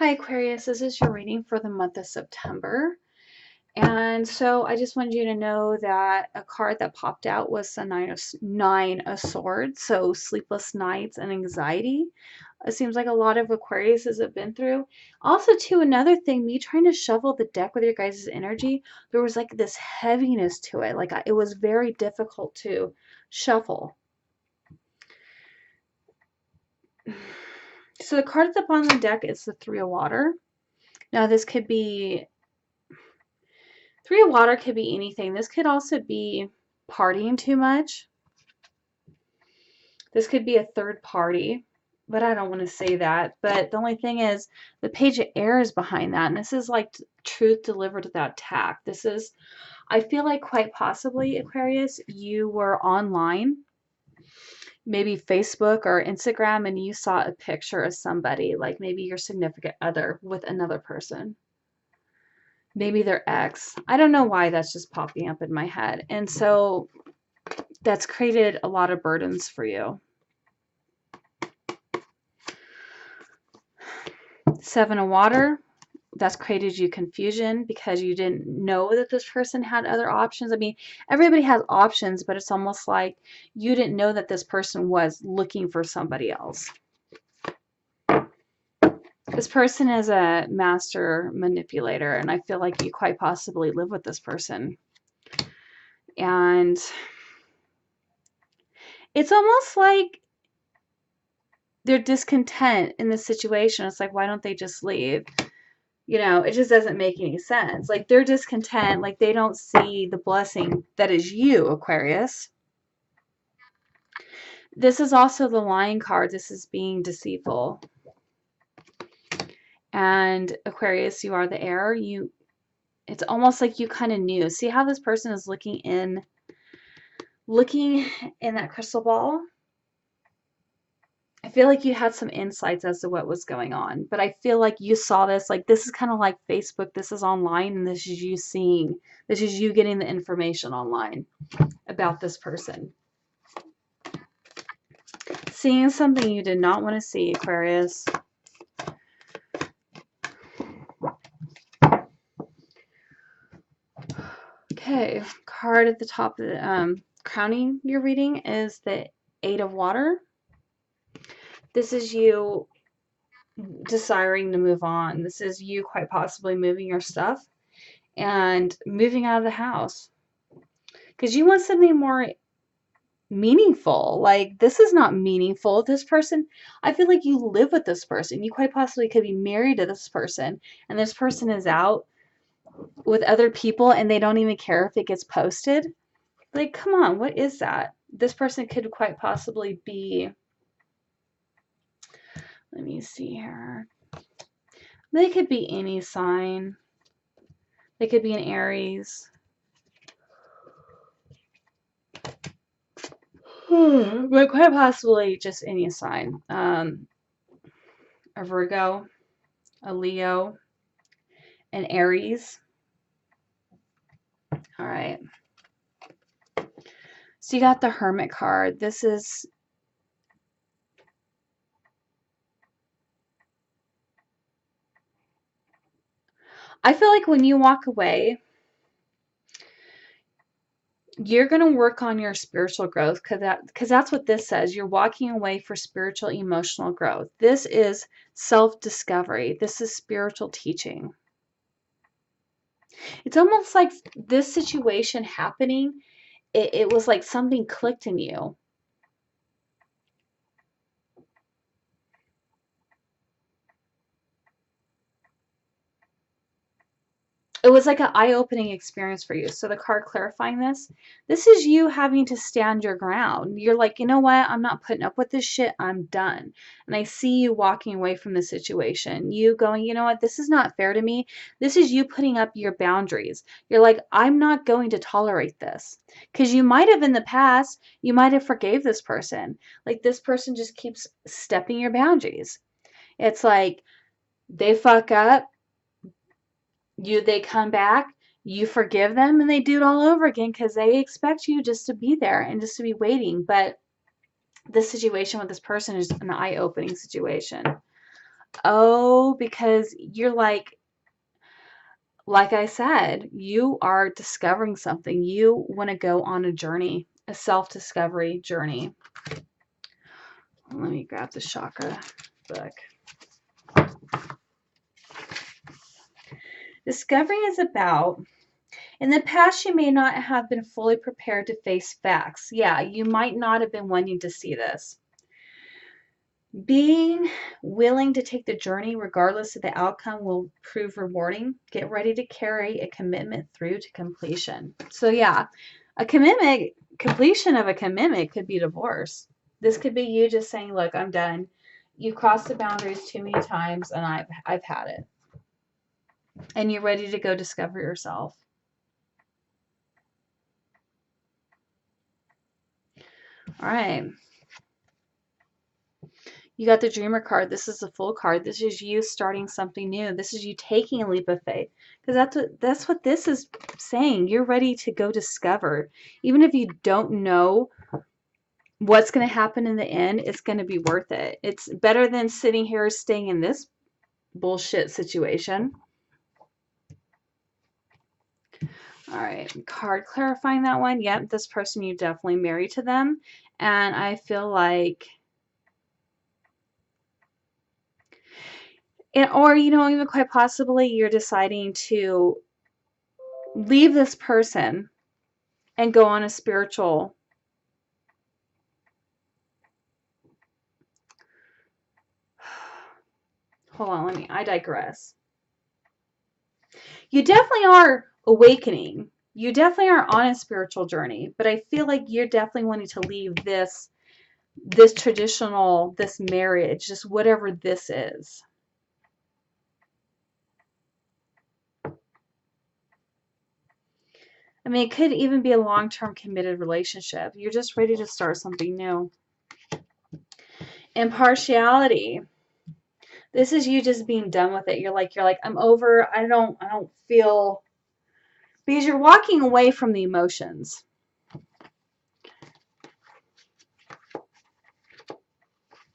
Hi Aquarius, this is your reading for the month of September. And so I just wanted you to know that a card that popped out was the nine of swords, so sleepless nights and anxiety. It seems like a lot of Aquariuses have been through. Also, too, another thing, me trying to shuffle the deck with your guys' energy, there was like this heaviness to it. It was very difficult to shuffle. So the card at the bottom of the deck is the Three of Water. Now this could be Three of Water could be anything. This could also be partying too much. This could be a third party, but I don't want to say that. But the only thing is the Page of Air is behind that. And this is like truth delivered without tact. This is, I feel like quite possibly, Aquarius, you were online, maybe Facebook or Instagram, and you saw a picture of somebody, like maybe your significant other with another person. Maybe their ex. I don't know why that's just popping up in my head. And so that's created a lot of burdens for you. Seven of Water, that's created you confusion because you didn't know that this person had other options. I mean, everybody has options, but it's almost like you didn't know that this person was looking for somebody else. This person is a master manipulator, and I feel like you quite possibly live with this person. And it's almost like they're discontent in the situation. It's like, why don't they just leave? You know, it just doesn't make any sense. Like, they're discontent. Like, they don't see the blessing that is you, Aquarius. This is also the Lion card. This is being deceitful. And Aquarius, you are the air. It's almost like you kind of knew. See how this person is looking in that crystal ball? I feel like you had some insights as to what was going on, but I feel like you saw this, like this is kind of like Facebook, this is online, and this is you seeing, this is you getting the information online about this person. Seeing something you did not want to see, Aquarius. Okay, card at the top of the crowning your reading is the Eight of Water. This is you desiring to move on. This is you quite possibly moving your stuff and moving out of the house because you want something more meaningful. Like, this is not meaningful. This person, I feel like you live with this person. You quite possibly could be married to this person, and this person is out with other people and they don't even care if it gets posted. Like, come on, what is that? This person could quite possibly be, let me see here. They could be any sign. They could be an Aries. But quite possibly just any sign. A Virgo, a Leo, an Aries. All right. So you got the Hermit card. This is, I feel like when you walk away, you're going to work on your spiritual growth because that's what this says. You're walking away for spiritual, emotional growth. This is self-discovery. This is spiritual teaching. It's almost like this situation happening, it was like something clicked in you. It was like an eye-opening experience for you. So the card clarifying this is you having to stand your ground. You're like, you know what? I'm not putting up with this shit. I'm done. And I see you walking away from the situation. You going, you know what? This is not fair to me. This is you putting up your boundaries. You're like, I'm not going to tolerate this. Because you might have in the past, you might have forgave this person. Like, this person just keeps stepping your boundaries. It's like they fuck up. They come back, you forgive them, and they do it all over again because they expect you just to be there and just to be waiting. But this situation with this person is an eye-opening situation. Oh, because you're like I said, you are discovering something. You want to go on a journey, a self-discovery journey. Let me grab the chakra book. Discovery is about, in the past, you may not have been fully prepared to face facts. Yeah, you might not have been wanting to see this. Being willing to take the journey regardless of the outcome will prove rewarding. Get ready to carry a commitment through to completion. So yeah, a commitment, completion of a commitment could be divorce. This could be you just saying, look, I'm done. You've crossed the boundaries too many times and I've had it. And you're ready to go discover yourself. All right. You got the Dreamer card. This is the Fool card. This is you starting something new. This is you taking a leap of faith. Because that's what this is saying. You're ready to go discover. Even if you don't know what's going to happen in the end, it's going to be worth it. It's better than sitting here staying in this bullshit situation. All right, card clarifying that one. Yep, this person, you definitely married to them. And I feel like, or, you know, even quite possibly you're deciding to leave this person and go on a spiritual. Hold on, I digress. You definitely are awakening. You definitely are on a spiritual journey, but I feel like you're definitely wanting to leave this traditional, this marriage, just whatever this is. I mean, it could even be a long-term committed relationship. You're just ready to start something new. Impartiality. This is you just being done with it. You're like, I'm over. I don't feel, because you're walking away from the emotions.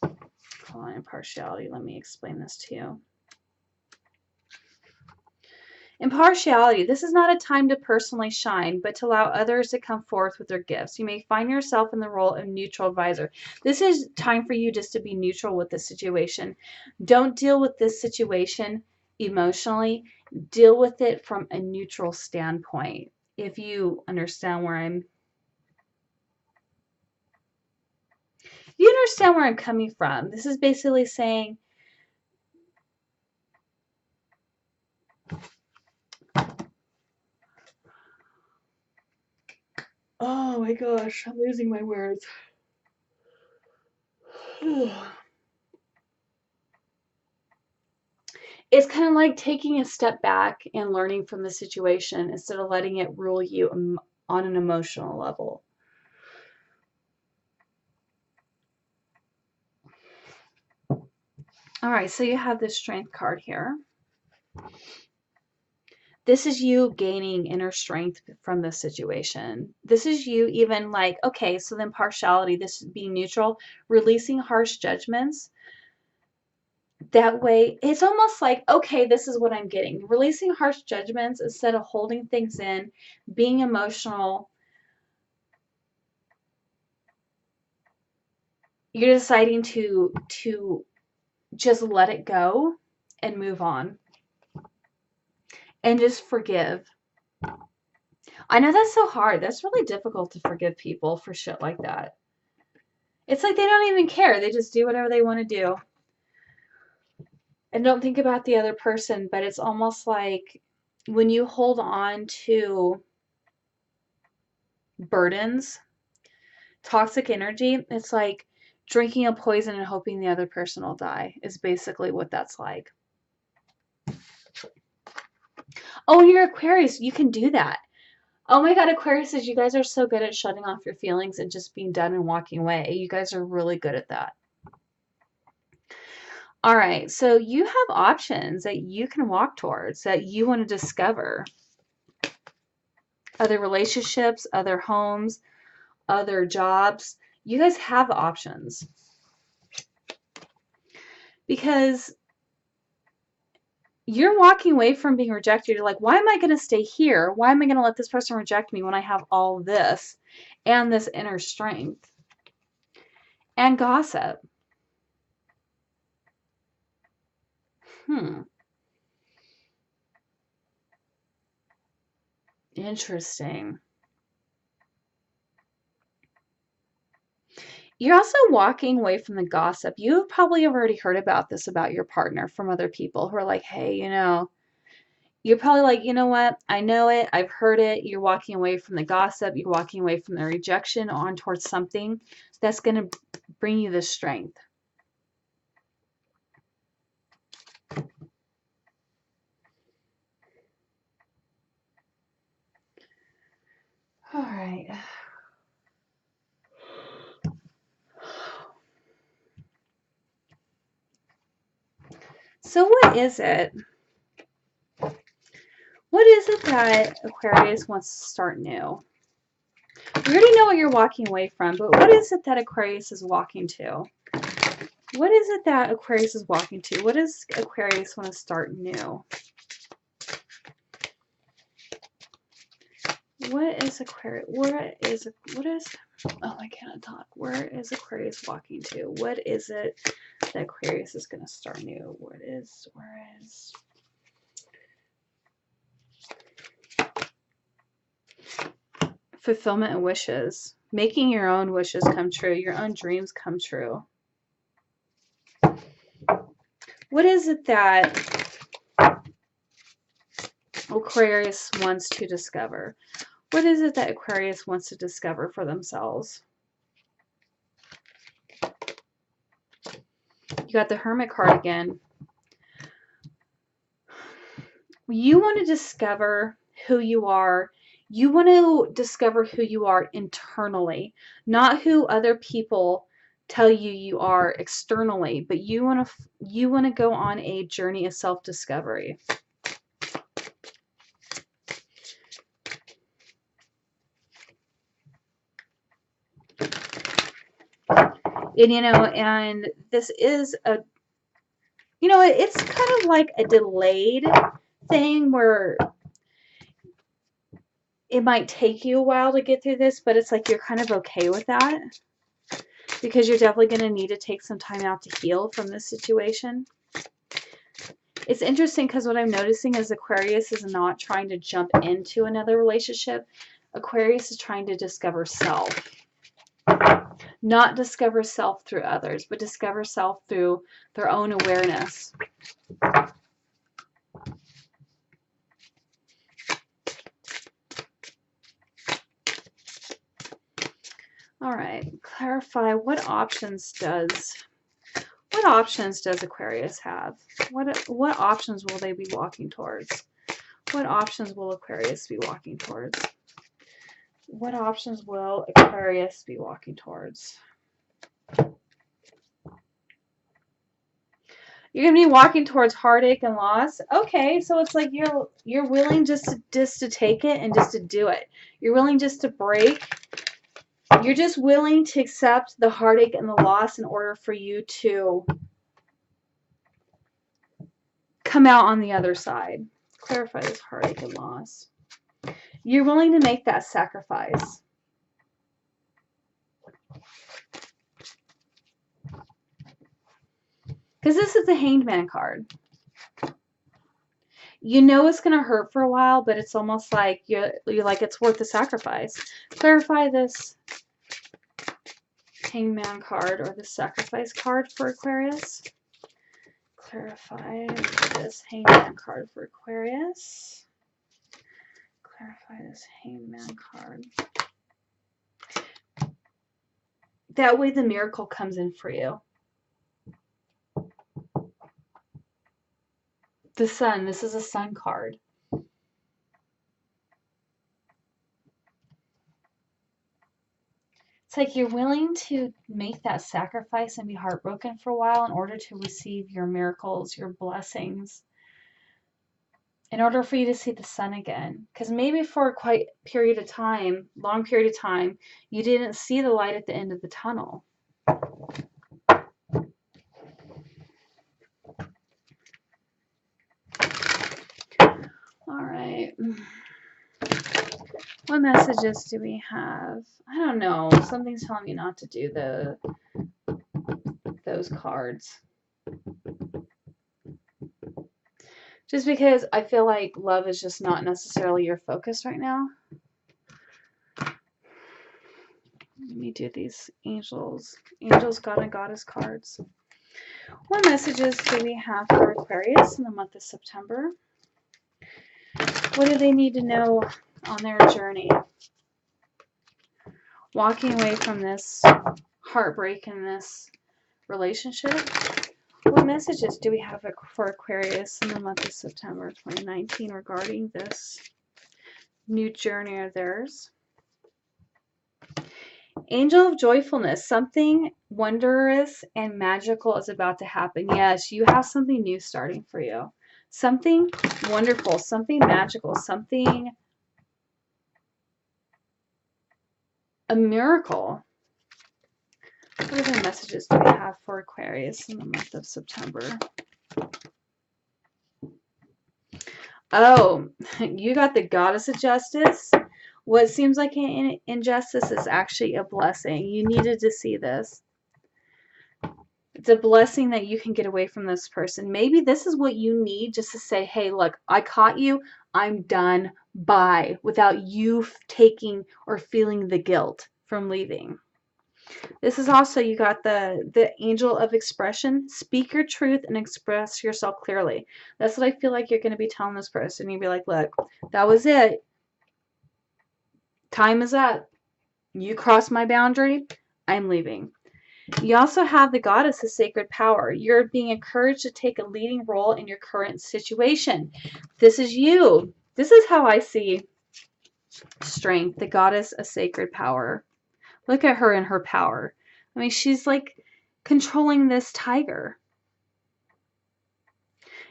Hold on, impartiality. Let me explain this to you. Impartiality. This is not a time to personally shine, but to allow others to come forth with their gifts. You may find yourself in the role of neutral advisor. This is time for you just to be neutral with the situation. Don't deal with this situation emotionally. Deal with it from a neutral standpoint. If you understand where I'm coming from. This is basically saying, oh my gosh, I'm losing my words. It's kind of like taking a step back and learning from the situation instead of letting it rule you on an emotional level. All right, so you have this Strength card here. This is you gaining inner strength from this situation. This is you even like, okay, so then partiality, this is being neutral, releasing harsh judgments. That way, it's almost like, okay, this is what I'm getting. Releasing harsh judgments instead of holding things in, being emotional. You're deciding to just let it go and move on. And just forgive. I know that's so hard. That's really difficult to forgive people for shit like that. It's like they don't even care. They just do whatever they want to do. And don't think about the other person, but it's almost like when you hold on to burdens, toxic energy, it's like drinking a poison and hoping the other person will die is basically what that's like. Oh, you're Aquarius. You can do that. Oh my God, Aquarius, you guys are so good at shutting off your feelings and just being done and walking away. You guys are really good at that. All right, so you have options that you can walk towards, that you want to discover. Other relationships, other homes, other jobs. You guys have options. Because You're walking away from being rejected. You're like, why am I going to stay here? Why am I going to let this person reject me when I have all this and this inner strength and gossip? Interesting. You're also walking away from the gossip. You probably have already heard about this about your partner from other people who are like, hey, you're probably like, you know what? I know it. I've heard it. You're walking away from the gossip. You're walking away from the rejection on towards something that's going to bring you the strength. All right. So what is it? What is it that Aquarius wants to start new? We already know what you're walking away from, but what is it that Aquarius is walking to? What is it that Aquarius is walking to? What does Aquarius want to start new? What is Aquarius? Oh, I cannot talk. Where is Aquarius walking to? What is it that Aquarius is going to start new? Where is fulfillment of wishes? Making your own wishes come true, your own dreams come true. What is it that Aquarius wants to discover? What is it that Aquarius wants to discover for themselves? You got the Hermit card again. You want to discover who you are. You want to discover who you are internally, not who other people tell you you are externally, but you want to go on a journey of self-discovery. And this is it's kind of like a delayed thing where it might take you a while to get through this, but it's like you're kind of okay with that because you're definitely going to need to take some time out to heal from this situation. It's interesting because what I'm noticing is Aquarius is not trying to jump into another relationship. Aquarius is trying to discover self. Not discover self through others, but discover self through their own awareness. All right, clarify what options does Aquarius have? What options will they be walking towards? What options will Aquarius be walking towards? What options will Aquarius be walking towards? You're gonna be walking towards heartache and loss. Okay, so it's like you're willing just to take it and just to do it. You're willing just to break. You're just willing to accept the heartache and the loss in order for you to come out on the other side. Clarify this heartache and loss. You're willing to make that sacrifice. Because this is the Hanged Man card. You know it's going to hurt for a while, but it's almost like you're like it's worth the sacrifice. Clarify this Hanged Man card or the sacrifice card for Aquarius. Clarify this Hanged Man card for Aquarius. Clarify this Hanged Man card. That way the miracle comes in for you. The Sun. This is a Sun card. It's like you're willing to make that sacrifice and be heartbroken for a while in order to receive your miracles, your blessings, in order for you to see the sun again. Because maybe for a quite period of time, long period of time, you didn't see the light at the end of the tunnel. What messages do we have? I don't know. Something's telling me not to do those cards. Just because I feel like love is just not necessarily your focus right now. Let me do these angels. Angels, God, and Goddess cards. What messages do we have for Aquarius in the month of September? What do they need to know on their journey? Walking away from this heartbreak in this relationship. What messages do we have for Aquarius in the month of September 2019 regarding this new journey of theirs? Angel of joyfulness. Something wondrous and magical is about to happen. Yes, you have something new starting for you. Something wonderful, something magical, something, a miracle. What other messages do we have for Aquarius in the month of September? Oh, you got the Goddess of Justice. What seems like an injustice is actually a blessing. You needed to see this. It's a blessing that you can get away from this person. Maybe this is what you need, just to say, hey, look, I caught you. I'm done. Bye. Without you taking or feeling the guilt from leaving. This is also, you got the angel of expression. Speak your truth and express yourself clearly. That's what I feel like you're going to be telling this person. You'd be like, look, that was it. Time is up. You crossed my boundary. I'm leaving. You also have the Goddess of sacred power. You're being encouraged to take a leading role in your current situation. This is you. This is how I see strength, the Goddess of sacred power. Look at her in her power. I mean, she's like controlling this tiger.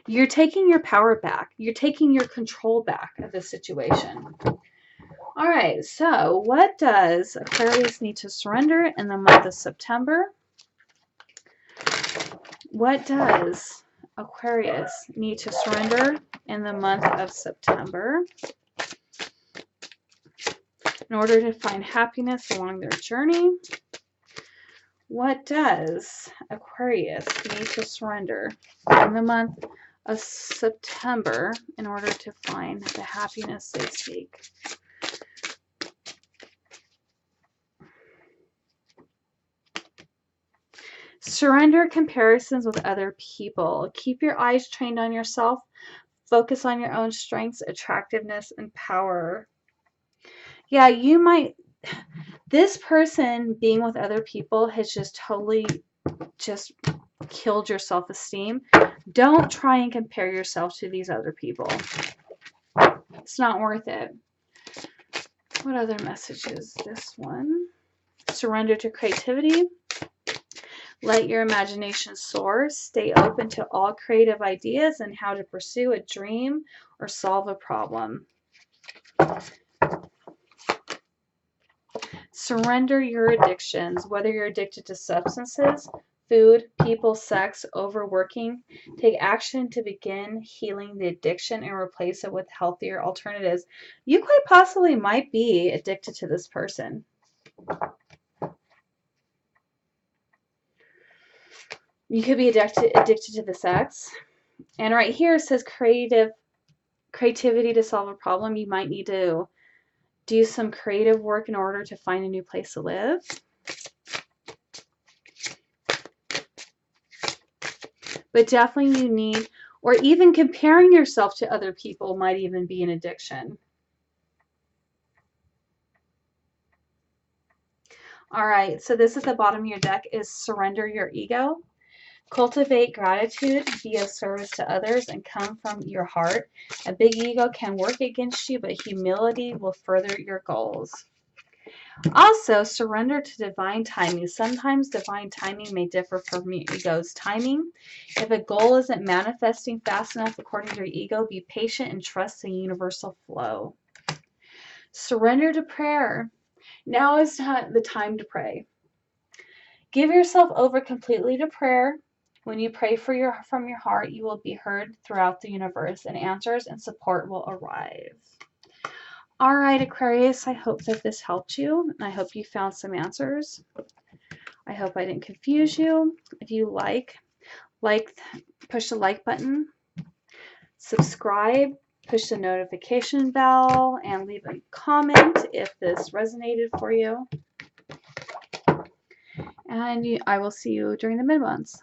You're taking your power back. You're taking your control back of the situation. All right, so what does Aquarius need to surrender in the month of September? What does Aquarius need to surrender in the month of September in order to find happiness along their journey? What does Aquarius need to surrender in the month of September in order to find the happiness they seek? Surrender comparisons with other people. Keep your eyes trained on yourself. Focus on your own strengths, attractiveness, and power. Yeah, you might, this person being with other people has just totally just killed your self-esteem. Don't try and compare yourself to these other people. It's not worth it. What other message is this one? Surrender to creativity. Let your imagination soar. Stay open to all creative ideas and how to pursue a dream or solve a problem. Surrender your addictions, whether you're addicted to substances, food, people, sex, overworking. Take action to begin healing the addiction and replace it with healthier alternatives. You quite possibly might be addicted to this person. You could be addicted to the sex. And right here it says creativity to solve a problem. You might need to do some creative work in order to find a new place to live. But definitely you need, or even comparing yourself to other people might even be an addiction. All right, so this at the bottom of your deck is surrender your ego. Cultivate gratitude, be of service to others, and come from your heart. A big ego can work against you, but humility will further your goals. Also, surrender to divine timing. Sometimes divine timing may differ from your ego's timing. If a goal isn't manifesting fast enough according to your ego, be patient and trust the universal flow. Surrender to prayer. Now is the time to pray. Give yourself over completely to prayer. When you pray from your heart, you will be heard throughout the universe, and answers and support will arrive. All right, Aquarius, I hope that this helped you. I hope you found some answers. I hope I didn't confuse you. If you push the like button, subscribe, push the notification bell, and leave a comment if this resonated for you. And I will see you during the mid-months.